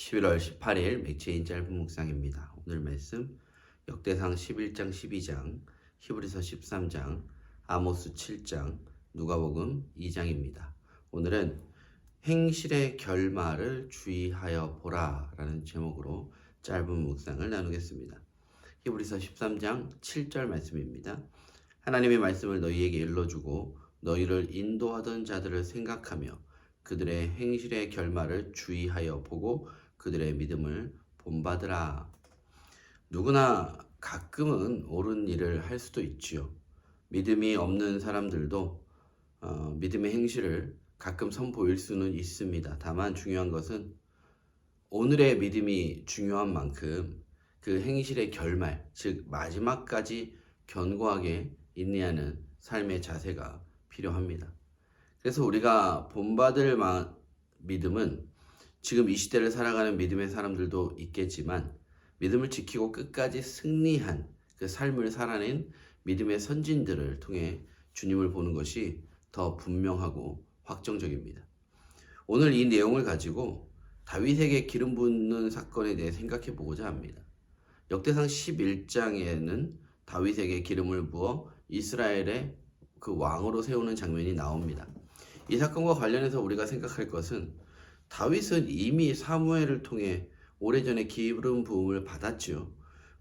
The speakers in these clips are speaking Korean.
11월 18일 맥체인 짧은 묵상입니다. 오늘 말씀 역대상 11장 12장, 히브리서 13장, 아모스 7장, 누가복음 2장입니다. 오늘은 행실의 결말을 주의하여 보라 라는 제목으로 짧은 묵상을 나누겠습니다. 히브리서 13장 7절 말씀입니다. 하나님의 말씀을 너희에게 일러주고 너희를 인도하던 자들을 생각하며 그들의 행실의 결말을 주의하여 보고 그들의 믿음을 본받으라. 누구나 가끔은 옳은 일을 할 수도 있지요. 믿음이 없는 사람들도 믿음의 행실을 가끔 선보일 수는 있습니다. 다만 중요한 것은 오늘의 믿음이 중요한 만큼 그 행실의 결말, 즉 마지막까지 견고하게 인내하는 삶의 자세가 필요합니다. 그래서 우리가 본받을 믿음은 지금 이 시대를 살아가는 믿음의 사람들도 있겠지만 믿음을 지키고 끝까지 승리한 그 삶을 살아낸 믿음의 선진들을 통해 주님을 보는 것이 더 분명하고 확정적입니다. 오늘 이 내용을 가지고 다윗에게 기름 붓는 사건에 대해 생각해 보고자 합니다. 역대상 11장에는 다윗에게 기름을 부어 이스라엘의 그 왕으로 세우는 장면이 나옵니다. 이 사건과 관련해서 우리가 생각할 것은 다윗은 이미 사무엘을 통해 오래전에 기름 부음을 받았지요.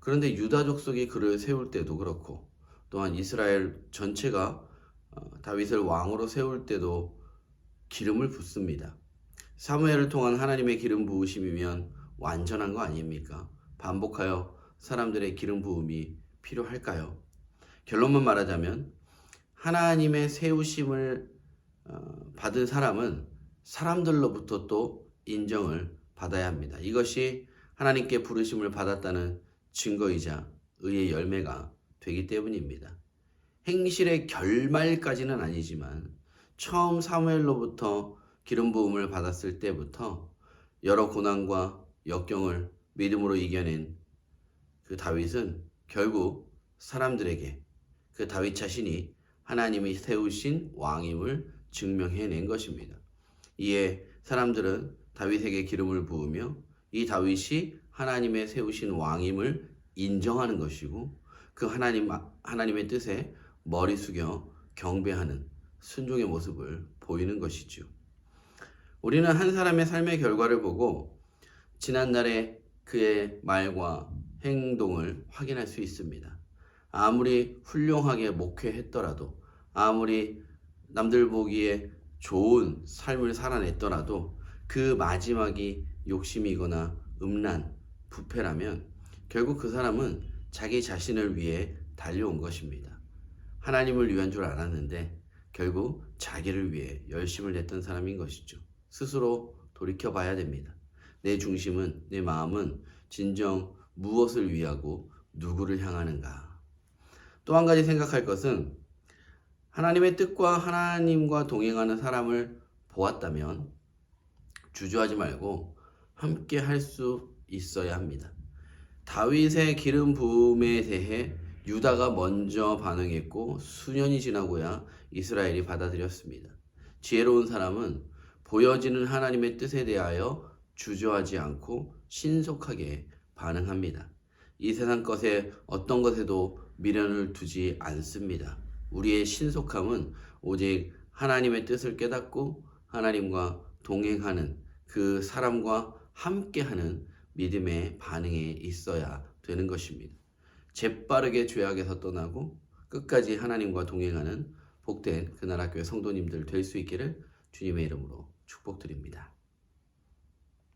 그런데 유다 족속이 그를 세울 때도 그렇고 또한 이스라엘 전체가 다윗을 왕으로 세울 때도 기름을 붓습니다. 사무엘을 통한 하나님의 기름 부으심이면 완전한 거 아닙니까? 반복하여 사람들의 기름 부음이 필요할까요? 결론만 말하자면 하나님의 세우심을 받은 사람은 사람들로부터 또 인정을 받아야 합니다. 이것이 하나님께 부르심을 받았다는 증거이자 의의 열매가 되기 때문입니다. 행실의 결말까지는 아니지만 처음 사무엘로부터 기름 부음을 받았을 때부터 여러 고난과 역경을 믿음으로 이겨낸 그 다윗은 결국 사람들에게 그 다윗 자신이 하나님이 세우신 왕임을 증명해낸 것입니다. 이에 사람들은 다윗에게 기름을 부으며 이 다윗이 하나님의 세우신 왕임을 인정하는 것이고 그 하나님의 뜻에 머리 숙여 경배하는 순종의 모습을 보이는 것이죠. 우리는 한 사람의 삶의 결과를 보고 지난날의 그의 말과 행동을 확인할 수 있습니다. 아무리 훌륭하게 목회했더라도 아무리 남들 보기에 좋은 삶을 살아냈더라도 그 마지막이 욕심이거나 음란, 부패라면 결국 그 사람은 자기 자신을 위해 달려온 것입니다. 하나님을 위한 줄 알았는데 결국 자기를 위해 열심을 냈던 사람인 것이죠. 스스로 돌이켜봐야 됩니다. 내 중심은, 내 마음은 진정 무엇을 위하고 누구를 향하는가. 또 한 가지 생각할 것은 하나님의 뜻과 하나님과 동행하는 사람을 보았다면 주저하지 말고 함께 할 수 있어야 합니다. 다윗의 기름 부음에 대해 유다가 먼저 반응했고 수년이 지나고야 이스라엘이 받아들였습니다. 지혜로운 사람은 보여지는 하나님의 뜻에 대하여 주저하지 않고 신속하게 반응합니다. 이 세상 것에 어떤 것에도 미련을 두지 않습니다. 우리의 신속함은 오직 하나님의 뜻을 깨닫고 하나님과 동행하는 그 사람과 함께하는 믿음의 반응에 있어야 되는 것입니다. 재빠르게 죄악에서 떠나고 끝까지 하나님과 동행하는 복된 그나라 교회 성도님들 될 수 있기를 주님의 이름으로 축복드립니다.